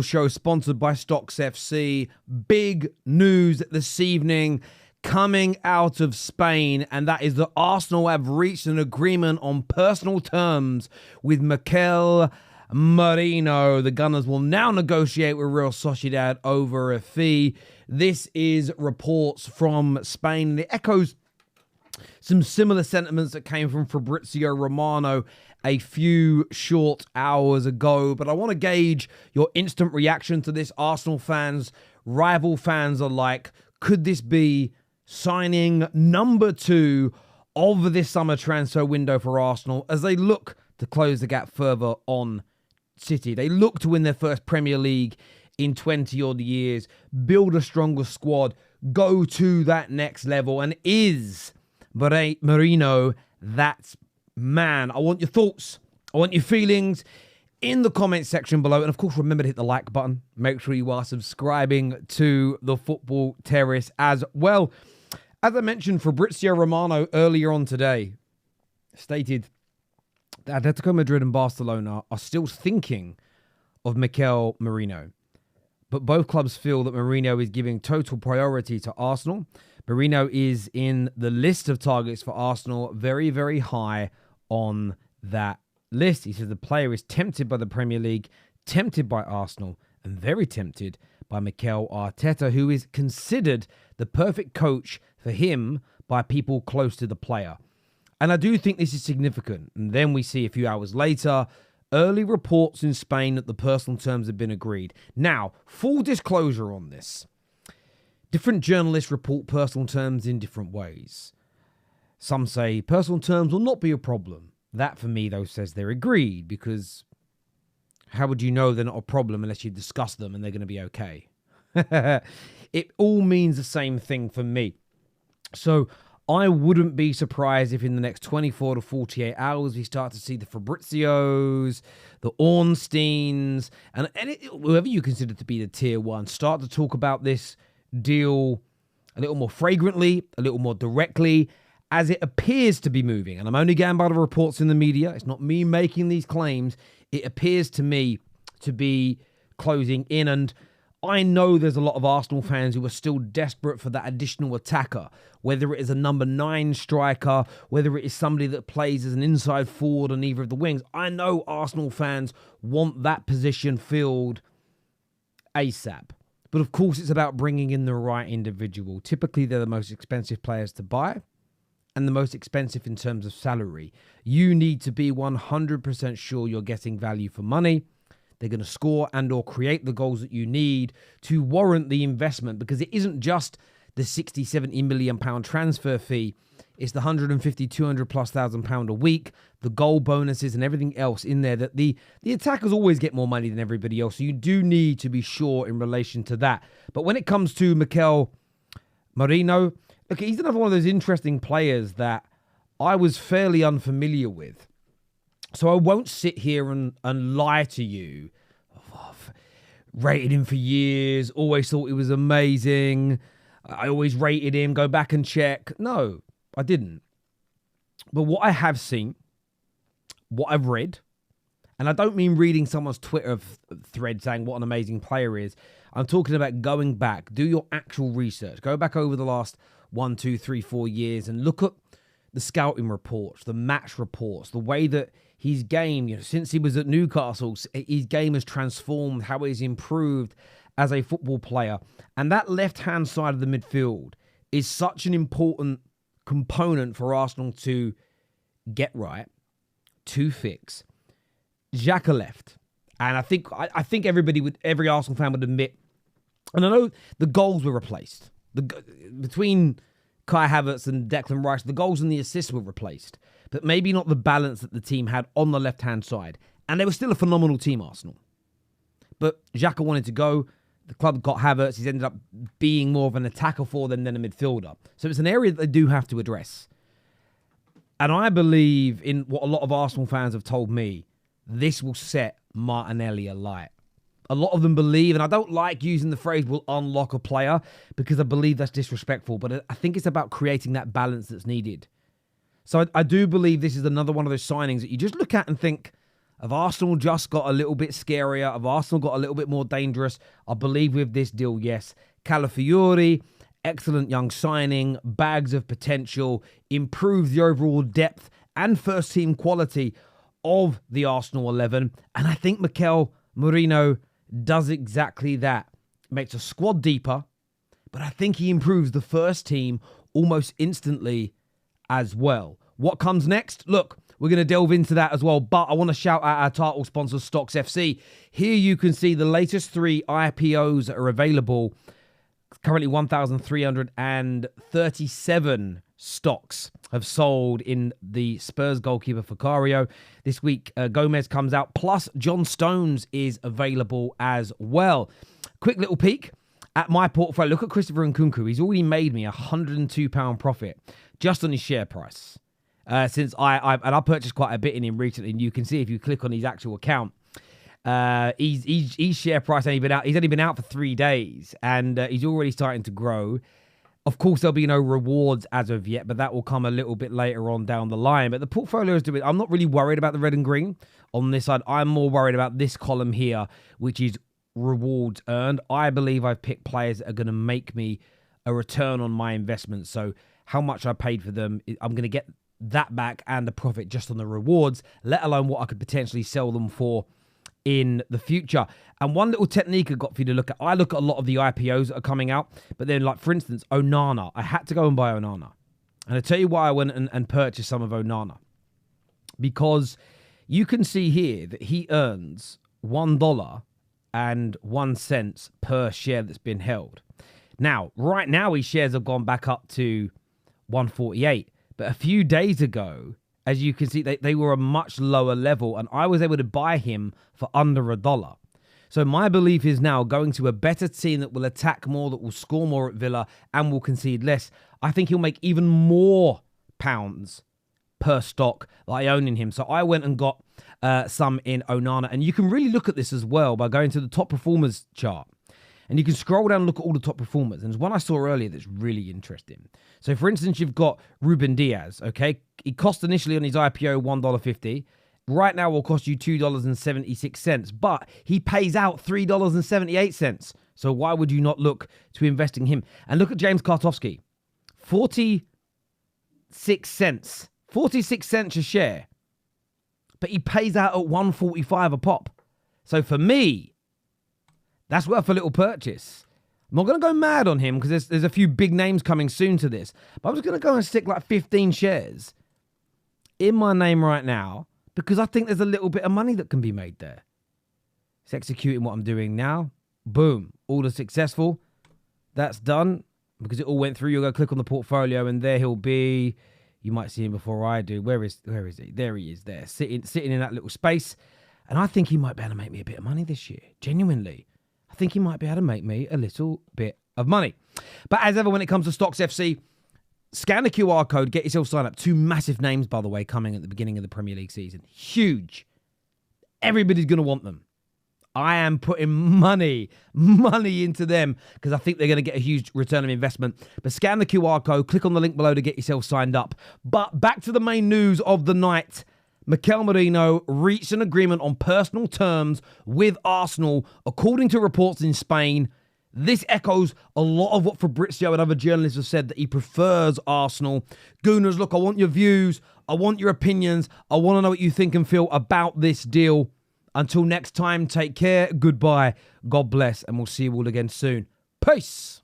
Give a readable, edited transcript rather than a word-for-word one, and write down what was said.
Show sponsored by StocksFC. Big news this evening coming out of Spain, and that is that Arsenal have reached an agreement on personal terms with Mikel Merino. The Gunners will now negotiate with Real Sociedad over a fee. This is reports from Spain, and it echoes some similar sentiments that came from Fabrizio Romano a few short hours ago. But I want to gauge your instant reaction to this. Arsenal fans, rival fans alike. Could this be signing number 2 of this summer transfer window for Arsenal as they look to close the gap further on City? They look to win their first Premier League in 20-odd years, build a stronger squad, go to that next level, and is Merino that man? I want your thoughts. I want your feelings in the comment section below. And of course, remember to hit the like button. Make sure you are subscribing to the Football Terrace as well. As I mentioned, Fabrizio Romano earlier on today stated that Atletico Madrid and Barcelona are still thinking of Mikel Merino. But both clubs feel that Merino is giving total priority to Arsenal. Merino is in the list of targets for Arsenal, very, very high on that list. He says the player is tempted by the Premier League, tempted by Arsenal, and very tempted by Mikel Arteta, who is considered the perfect coach for him by people close to the player. And I do think this is significant. And then we see a few hours later, early reports in Spain that the personal terms have been agreed. Now, full disclosure on this. Different journalists report personal terms in different ways. Some say personal terms will not be a problem. That, for me, though, says they're agreed, because how would you know they're not a problem unless you discuss them and they're going to be okay? It all means the same thing for me. So I wouldn't be surprised if in the next 24 to 48 hours we start to see the Fabrizios, the Ornsteins, and whoever you consider to be the tier 1 start to talk about this deal a little more fragrantly, a little more directly, as it appears to be moving. And I'm only going by the reports in the media. It's not me making these claims. It appears to me to be closing in. And I know there's a lot of Arsenal fans who are still desperate for that additional attacker, whether it is a number 9 striker, whether it is somebody that plays as an inside forward on either of the wings. I know Arsenal fans want that position filled ASAP. But of course, it's about bringing in the right individual. Typically, they're the most expensive players to buy and the most expensive in terms of salary. You need to be 100% sure you're getting value for money. They're going to score and or create the goals that you need to warrant the investment, because it isn't just the 60, 70 million pound transfer fee. It's the 150, 200 plus £1,000 a week, the goal bonuses and everything else in there, that the attackers always get more money than everybody else. So you do need to be sure in relation to that. But when it comes to Mikel Merino, look, he's another one of those interesting players that I was fairly unfamiliar with. So I won't sit here and lie to you. I've rated him for years, always thought he was amazing. I always rated him, go back and check. No, I didn't. But what I have seen, what I've read, and I don't mean reading someone's Twitter thread saying what an amazing player is. I'm talking about going back, do your actual research. Go back over the last 1, 2, 3, 4 years and look at the scouting reports, the match reports, the way that his game, since he was at Newcastle, his game has transformed, how he's improved as a football player. And that left-hand side of the midfield is such an important component for Arsenal to get right, to fix. Xhaka left. And I think every Arsenal fan would admit, and I know the goals were replaced. Between Kai Havertz and Declan Rice, the goals and the assists were replaced. But maybe not the balance that the team had on the left-hand side. And they were still a phenomenal team, Arsenal. But Xhaka wanted to go. The club got Havertz. He's ended up being more of an attacker for them than a midfielder. So it's an area that they do have to address. And I believe in what a lot of Arsenal fans have told me, this will set Martinelli alight. A lot of them believe, and I don't like using the phrase will unlock a player because I believe that's disrespectful, but I think it's about creating that balance that's needed. So I do believe this is another one of those signings that you just look at and think, Have Arsenal just got a little bit scarier? Have Arsenal got a little bit more dangerous? I believe with this deal, yes. Calafiori, excellent young signing, bags of potential, improves the overall depth and first team quality of the Arsenal 11. And I think Mikel Merino does exactly that. Makes a squad deeper, but I think he improves the first team almost instantly as well. What comes next? Look, we're going to delve into that as well, but I want to shout out our title sponsor, StocksFC. Here you can see the latest 3 IPOs that are available. Currently 1,337 stocks have sold in the Spurs goalkeeper Vicario. This week, Gomez comes out, plus John Stones is available as well. Quick little peek at my portfolio. Look at Christopher Nkunku. He's already made me £102 profit just on his share price. Since I purchased quite a bit in him recently, and you can see if you click on his actual account, his share price only been out. He's only been out for 3 days, and he's already starting to grow. Of course, there'll be no rewards as of yet, but that will come a little bit later on down the line. But the portfolio is doing. I'm not really worried about the red and green on this side. I'm more worried about this column here, which is rewards earned. I believe I've picked players that are going to make me a return on my investment. So how much I paid for them, I'm going to get that back and the profit just on the rewards, let alone what I could potentially sell them for in the future. And one little technique I got for you to look at, I look at a lot of the IPOs that are coming out, but then like for instance, Onana, I had to go and buy Onana. And I'll tell you why I went and purchased some of Onana. Because you can see here that he earns $1.01 per share that's been held. Now, right now his shares have gone back up to 148. But a few days ago, as you can see, they were a much lower level, and I was able to buy him for under $1. So my belief is now going to a better team that will attack more, that will score more at Villa, and will concede less. I think he'll make even more pounds per stock that I own in him. So I went and got some in Onana, and you can really look at this as well by going to the top performers chart. And you can scroll down and look at all the top performers. And there's one I saw earlier that's really interesting. So, for instance, you've got Ruben Diaz, okay? He cost initially on his IPO $1.50. Right now will cost you $2.76. But he pays out $3.78. So why would you not look to invest in him? And look at James Kartofsky. 46 cents. 46 cents a share. But he pays out at $1.45 a pop. So for me, that's worth a little purchase. I'm not going to go mad on him because there's a few big names coming soon to this. But I'm just going to go and stick like 15 shares in my name right now because I think there's a little bit of money that can be made there. It's executing what I'm doing now. Boom. Order successful. That's done because it all went through. You'll go click on the portfolio and there he'll be. You might see him before I do. Where is he? There he is there. Sitting in that little space. And I think he might be able to make me a bit of money this year. Genuinely. I think he might be able to make me a little bit of money. But as ever, when it comes to StocksFC, scan the QR code, get yourself signed up. 2 massive names, by the way, coming at the beginning of the Premier League season. Huge. Everybody's going to want them. I am putting money into them because I think they're going to get a huge return on investment. But scan the QR code, click on the link below to get yourself signed up. But back to the main news of the night. Mikel Merino reached an agreement on personal terms with Arsenal, according to reports in Spain. This echoes a lot of what Fabrizio and other journalists have said, that he prefers Arsenal. Gooners, look, I want your views. I want your opinions. I want to know what you think and feel about this deal. Until next time, take care. Goodbye. God bless. And we'll see you all again soon. Peace.